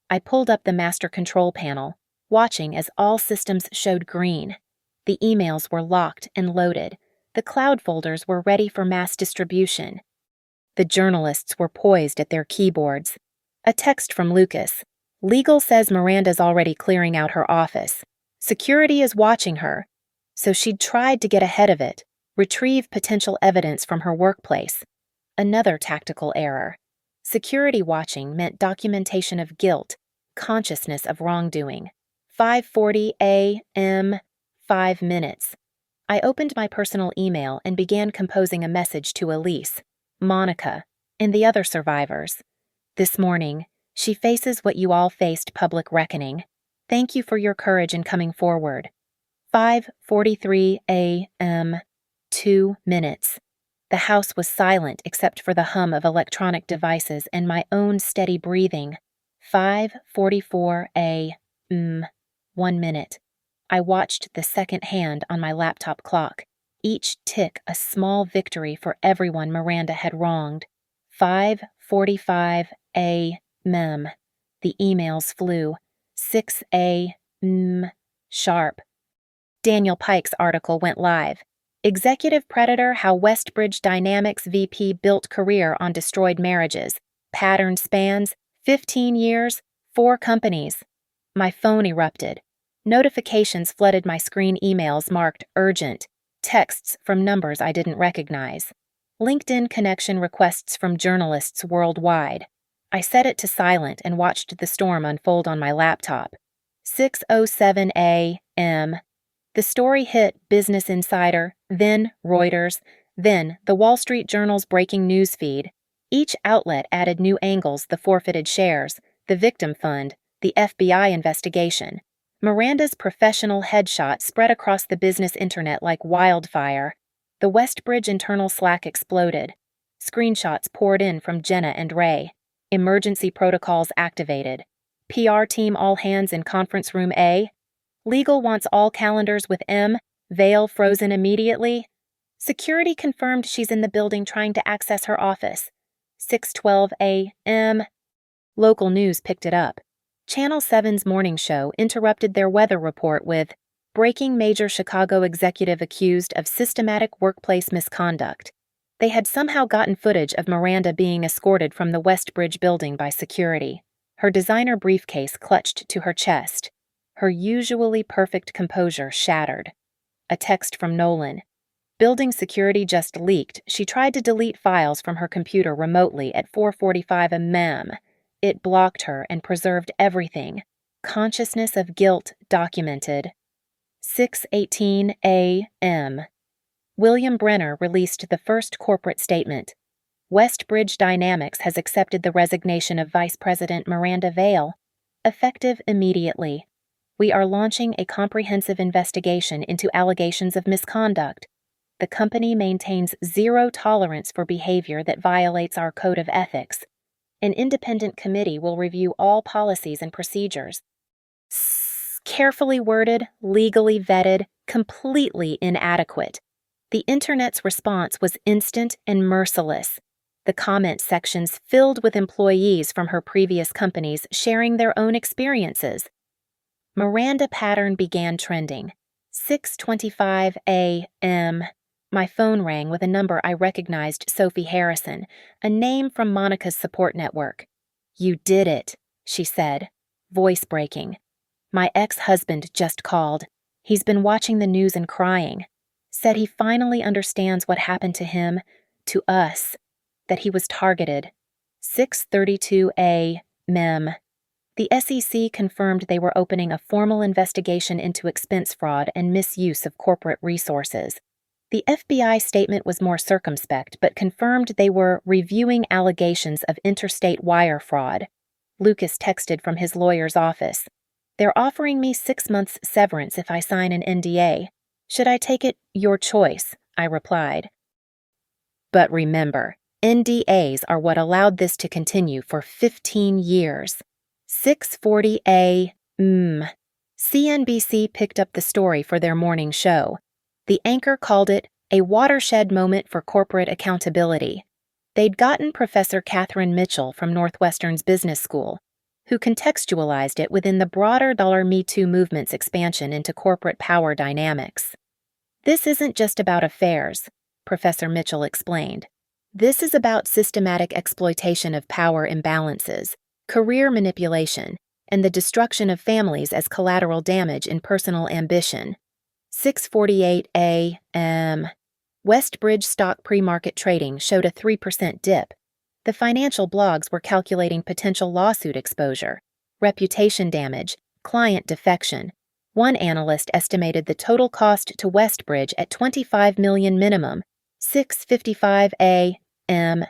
I pulled up the master control panel, watching as all systems showed green. The emails were locked and loaded. The cloud folders were ready for mass distribution. The journalists were poised at their keyboards. A text from Lucas. Legal says Miranda's already clearing out her office. Security is watching her. So she'd tried to get ahead of it, retrieve potential evidence from her workplace. Another tactical error. Security watching meant documentation of guilt, consciousness of wrongdoing. 5:40 a.m., 5 minutes. I opened my personal email and began composing a message to Elise, Monica, and the other survivors. This morning, she faces what you all faced, public reckoning. Thank you for your courage in coming forward. 5:43 a.m., 2 minutes. The house was silent except for the hum of electronic devices and my own steady breathing. 5:44 a.m. 1 minute. I watched the second hand on my laptop clock, each tick a small victory for everyone Miranda had wronged. 5:45 a.m. The emails flew. 6 a.m. sharp. Daniel Pike's article went live. Executive Predator: How Westbridge Dynamics VP Built Career on Destroyed Marriages. Pattern spans 15 years, 4 companies. My phone erupted. Notifications flooded my screen, emails marked urgent, texts from numbers I didn't recognize, LinkedIn connection requests from journalists worldwide. I set it to silent and watched the storm unfold on my laptop. 6:07 a.m. The story hit Business Insider, then Reuters, then the Wall Street Journal's breaking news feed. Each outlet added new angles: the forfeited shares, the victim fund, the FBI investigation. Miranda's professional headshot spread across the business internet like wildfire. The Westbridge internal Slack exploded. Screenshots poured in from Jenna and Ray. Emergency protocols activated. PR team all hands in conference room A. Legal wants all calendars with M. Veil frozen immediately. Security confirmed she's in the building trying to access her office. 6:12 a.m. Local news picked it up. Channel 7's morning show interrupted their weather report with breaking: major Chicago executive accused of systematic workplace misconduct. They had somehow gotten footage of Miranda being escorted from the Westbridge building by security, her designer briefcase clutched to her chest, her usually perfect composure shattered. A text from Nolan. Building security just leaked. She tried to delete files from her computer remotely at 4:45 a.m. It blocked her and preserved everything. Consciousness of guilt documented. 6:18 a.m. William Brenner released the first corporate statement. Westbridge Dynamics has accepted the resignation of Vice President Miranda Veil, effective immediately. We are launching a comprehensive investigation into allegations of misconduct. The company maintains zero tolerance for behavior that violates our code of ethics. An independent committee will review all policies and procedures. Carefully worded, legally vetted, completely inadequate. The internet's response was instant and merciless. The comment sections filled with employees from her previous companies sharing their own experiences. Miranda pattern began trending. 6:25 a.m. My phone rang with a number I recognized: Sophie Harrison, a name from Monica's support network. "You did it," she said, voice breaking. "My ex-husband just called. He's been watching the news and crying. Said he finally understands what happened to him, to us, that he was targeted." 6:32 a.m. The SEC confirmed they were opening a formal investigation into expense fraud and misuse of corporate resources. The FBI statement was more circumspect, but confirmed they were reviewing allegations of interstate wire fraud. Lucas texted from his lawyer's office. "They're offering me 6 months severance if I sign an NDA. Should I take it? Your choice," I replied. But remember, NDAs are what allowed this to continue for 15 years. 6:40 a.m. CNBC picked up the story for their morning show. The anchor called it a watershed moment for corporate accountability. They'd gotten Professor Catherine Mitchell from Northwestern's business school, who contextualized it within the broader $Me Too movement's expansion into corporate power dynamics. "This isn't just about affairs," Professor Mitchell explained. "This is about systematic exploitation of power imbalances, career manipulation, and the destruction of families as collateral damage in personal ambition." 6:48 a.m. Westbridge stock pre-market trading showed a 3% dip. The financial blogs were calculating potential lawsuit exposure, reputation damage, client defection. One analyst estimated the total cost to Westbridge at $25 million minimum. 6:55 a.m.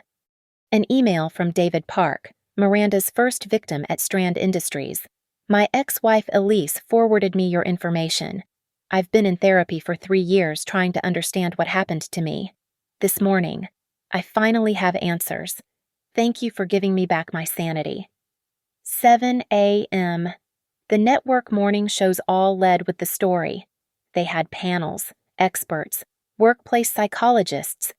An email from David Park, Miranda's first victim at Strand Industries. "My ex-wife Elise forwarded me your information. I've been in therapy for 3 years trying to understand what happened to me. This morning, I finally have answers. Thank you for giving me back my sanity. 7 a.m. The network morning shows all led with the story. They had panels, experts, workplace psychologists.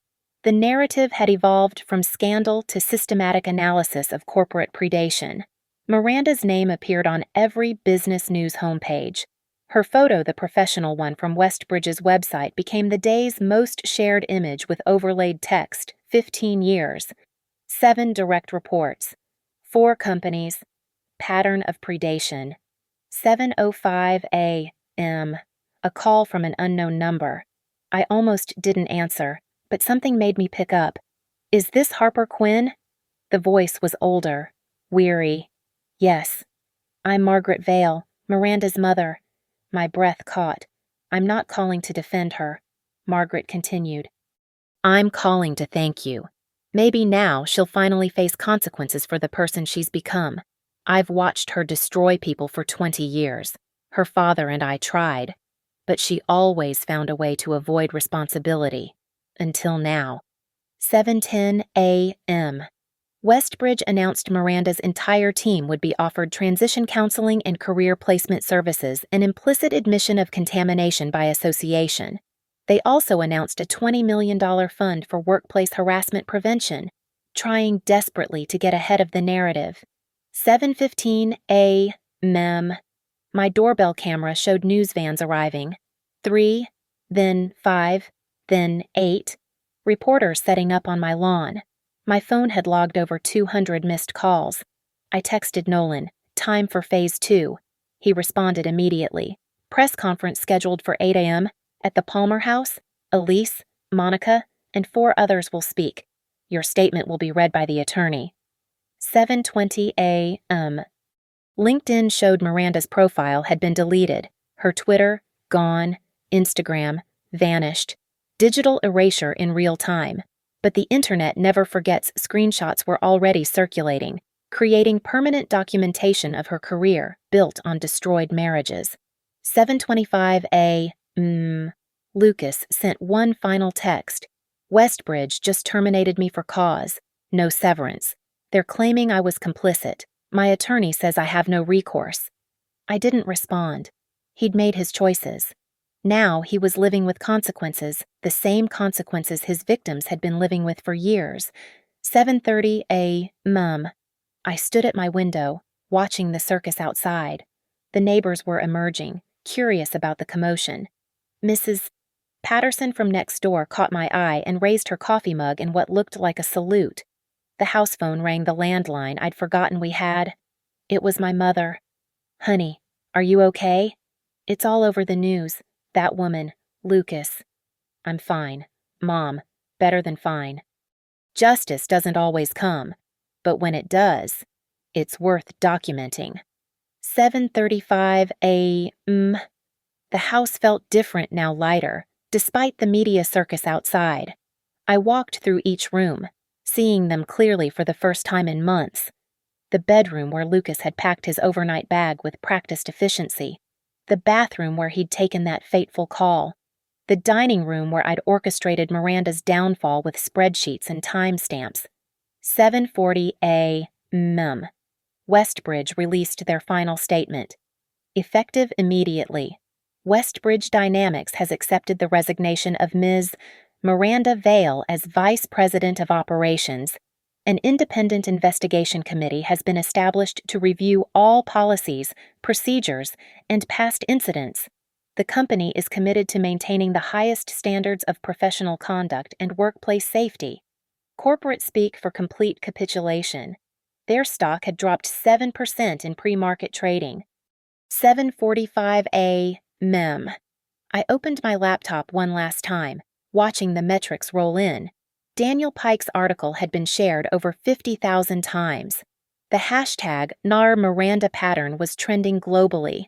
The narrative had evolved from scandal to systematic analysis of corporate predation. Miranda's name appeared on every business news homepage. Her photo, the professional one from Westbridge's website, became the day's most shared image with overlaid text, 15 years. 7 direct reports. 4 companies. Pattern of predation. 7:05 a.m. A call from an unknown number. I almost didn't answer, but something made me pick up. Is this Harper Quinn? The voice was older, weary. Yes. I'm Margaret Vale, Miranda's mother. My breath caught. I'm not calling to defend her. Margaret continued. I'm calling to thank you. Maybe now she'll finally face consequences for the person she's become. I've watched her destroy people for 20 years. Her father and I tried, but she always found a way to avoid responsibility. Until now. 7:10 a.m. Westbridge announced Miranda's entire team would be offered transition counseling and career placement services, an implicit admission of contamination by association. They also announced a $20 million fund for workplace harassment prevention, trying desperately to get ahead of the narrative. 7:15 a.m. My doorbell camera showed news vans arriving. 3, then 5, then 8. Reporters setting up on my lawn. My phone had logged over 200 missed calls. I texted Nolan, time for phase 2. He responded immediately. Press conference scheduled for 8 a.m. at the Palmer House. Elise, Monica, and 4 others will speak. Your statement will be read by the attorney. 7:20 a.m. LinkedIn showed Miranda's profile had been deleted. Her Twitter, gone. Instagram, vanished. Digital erasure in real time. But the internet never forgets screenshots were already circulating, creating permanent documentation of her career built on destroyed marriages. 7:25 a.m. Lucas sent one final text. Westbridge just terminated me for cause. No severance. They're claiming I was complicit. My attorney says I have no recourse. I didn't respond. He'd made his choices. Now he was living with consequences, the same consequences his victims had been living with for years. 7:30 a.m. I stood at my window, watching the circus outside. The neighbors were emerging, curious about the commotion. Mrs. Patterson from next door caught my eye and raised her coffee mug in what looked like a salute. The house phone rang the landline I'd forgotten we had. It was my mother. Honey, are you okay? It's all over the news. That woman, Lucas. I'm fine. Mom, better than fine. Justice doesn't always come, but when it does, it's worth documenting. 7:35 a.m. The house felt different now, lighter, despite the media circus outside. I walked through each room, seeing them clearly for the first time in months. The bedroom where Lucas had packed his overnight bag with practiced efficiency. The bathroom where he'd taken that fateful call. The dining room where I'd orchestrated Miranda's downfall with spreadsheets and timestamps. 7:40 a.m. Westbridge released their final statement. Effective immediately. Westbridge Dynamics has accepted the resignation of Ms. Miranda Vale as Vice President of Operations. An independent investigation committee has been established to review all policies, procedures, and past incidents. The company is committed to maintaining the highest standards of professional conduct and workplace safety. Corporate speak for complete capitulation. Their stock had dropped 7% in pre-market trading. 7:45 a.m. I opened my laptop one last time, watching the metrics roll in. Daniel Pike's article had been shared over 50,000 times. The hashtag #NarMirandaPattern was trending globally.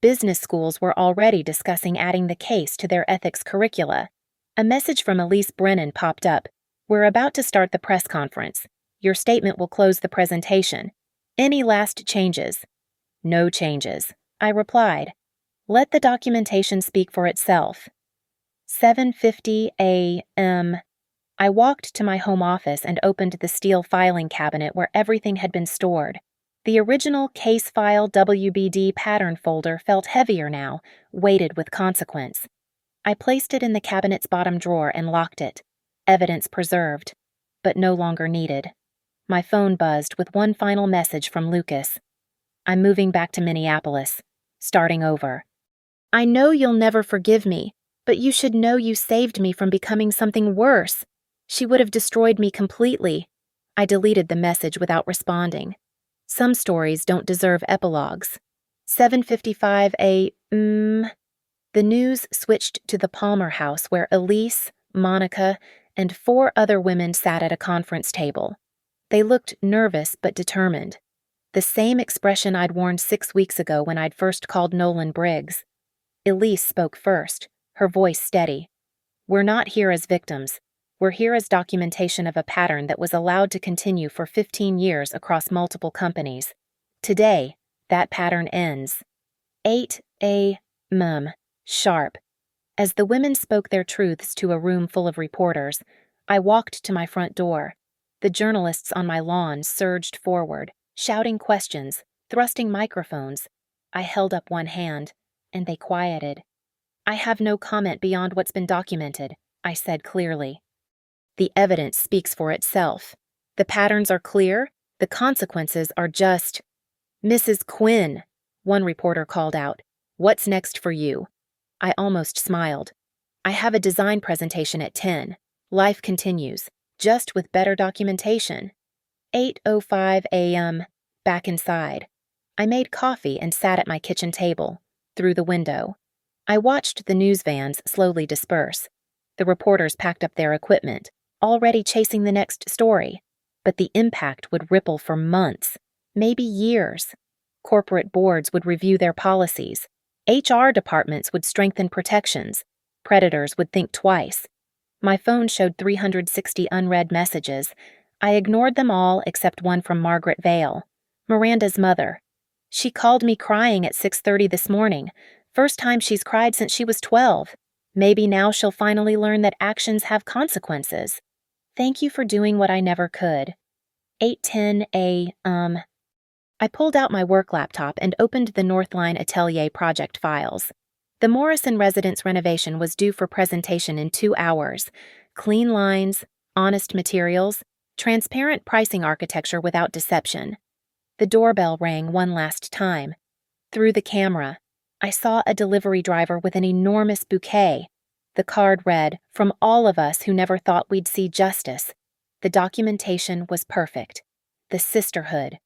Business schools were already discussing adding the case to their ethics curricula. A message from Elise Brennan popped up. We're about to start the press conference. Your statement will close the presentation. Any last changes? No changes, I replied. Let the documentation speak for itself. 7:50 a.m. I walked to my home office and opened the steel filing cabinet where everything had been stored. The original case file WBD pattern folder felt heavier now, weighted with consequence. I placed it in the cabinet's bottom drawer and locked it. Evidence preserved, but no longer needed. My phone buzzed with one final message from Lucas. I'm moving back to Minneapolis, starting over. I know you'll never forgive me, but you should know you saved me from becoming something worse. She would have destroyed me completely. I deleted the message without responding. Some stories don't deserve epilogues. 7:55 a.m. The news switched to the Palmer house where Elise, Monica, and 4 other women sat at a conference table. They looked nervous but determined. The same expression I'd worn 6 weeks ago when I'd first called Nolan Briggs. Elise spoke first, her voice steady. We're not here as victims. We're here as documentation of a pattern that was allowed to continue for 15 years across multiple companies. Today, that pattern ends. 8 a.m. sharp. As the women spoke their truths to a room full of reporters, I walked to my front door. The journalists on my lawn surged forward, shouting questions, thrusting microphones. I held up one hand, and they quieted. I have no comment beyond what's been documented, I said clearly. The evidence speaks for itself. The patterns are clear, the consequences are just. Mrs. Quinn, one reporter called out. What's next for you? I almost smiled. I have a design presentation at 10. Life continues, just with better documentation. 8:05 a.m. Back inside. I made coffee and sat at my kitchen table, through the window. I watched the news vans slowly disperse. The reporters packed up their equipment, already chasing the next story. But the impact would ripple for months, maybe years. Corporate boards would review their policies. HR departments would strengthen protections. Predators would think twice. My phone showed 360 unread messages. I ignored them all except one from Margaret Vale, Miranda's mother. She called me crying at 6:30 this morning. First time she's cried since she was 12. Maybe now she'll finally learn that actions have consequences. Thank you for doing what I never could. 8:10 a.m. I pulled out my work laptop and opened the Northline Atelier project files. The Morrison residence renovation was due for presentation in 2 hours. Clean lines, honest materials, transparent pricing architecture without deception. The doorbell rang one last time. Through the camera, I saw a delivery driver with an enormous bouquet. The card read, "From all of us who never thought we'd see justice." The documentation was perfect. The sisterhood.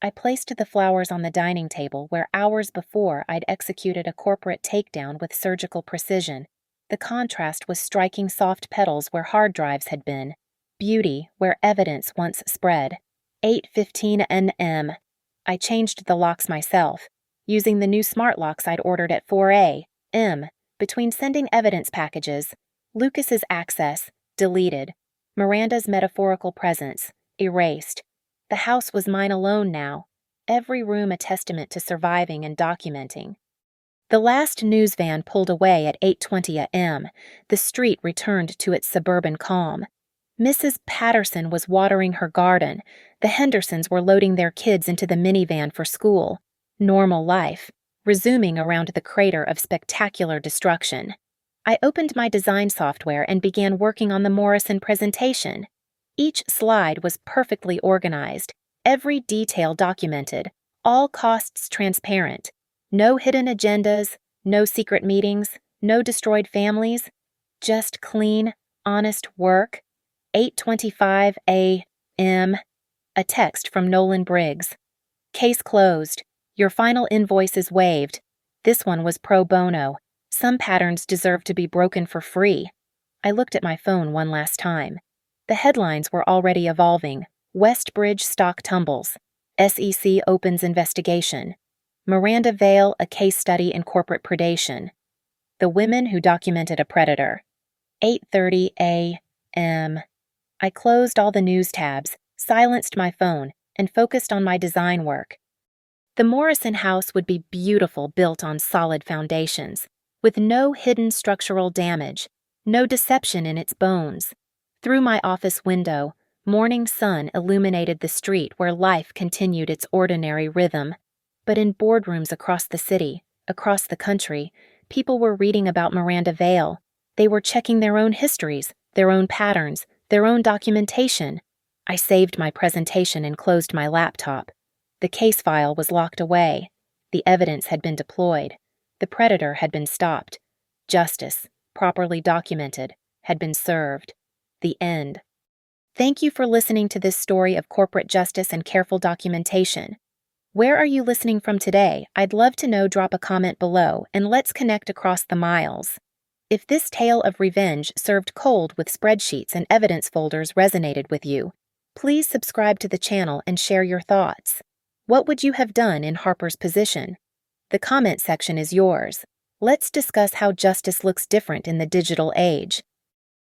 I placed the flowers on the dining table where hours before I'd executed a corporate takedown with surgical precision. The contrast was striking soft petals where hard drives had been, beauty where evidence once spread. 8:15 n.m. I changed the locks myself, using the new smart locks I'd ordered at 4 a.m. Between sending evidence packages, Lucas's access, deleted, Miranda's metaphorical presence, erased. The house was mine alone now, every room a testament to surviving and documenting. The last news van pulled away at 8:20 a.m. The street returned to its suburban calm. Mrs. Patterson was watering her garden. The Hendersons were loading their kids into the minivan for school. Normal life, resuming around the crater of spectacular destruction. I opened my design software and began working on the Morrison presentation. Each slide was perfectly organized, every detail documented, all costs transparent. No hidden agendas, no secret meetings, no destroyed families. Just clean, honest work. 8:25 a.m. A text from Nolan Briggs. Case closed. Your final invoice is waived. This one was pro bono. Some patterns deserve to be broken for free. I looked at my phone one last time. The headlines were already evolving. Westbridge stock tumbles. SEC opens investigation. Miranda Vale, a case study in corporate predation. The women who documented a predator. 8:30 a.m. I closed all the news tabs, silenced my phone, and focused on my design work. The Morrison house would be beautiful, built on solid foundations, with no hidden structural damage, no deception in its bones. Through my office window, morning sun illuminated the street where life continued its ordinary rhythm. But in boardrooms across the city, across the country, people were reading about Miranda Vale. They were checking their own histories, their own patterns, their own documentation. I saved my presentation and closed my laptop. The case file was locked away. The evidence had been deployed. The predator had been stopped. Justice, properly documented, had been served. The end. Thank you for listening to this story of corporate justice and careful documentation. Where are you listening from today? I'd love to know. Drop a comment below, and let's connect across the miles. If this tale of revenge served cold with spreadsheets and evidence folders resonated with you, please subscribe to the channel and share your thoughts. What would you have done in Harper's position? The comment section is yours. Let's discuss how justice looks different in the digital age.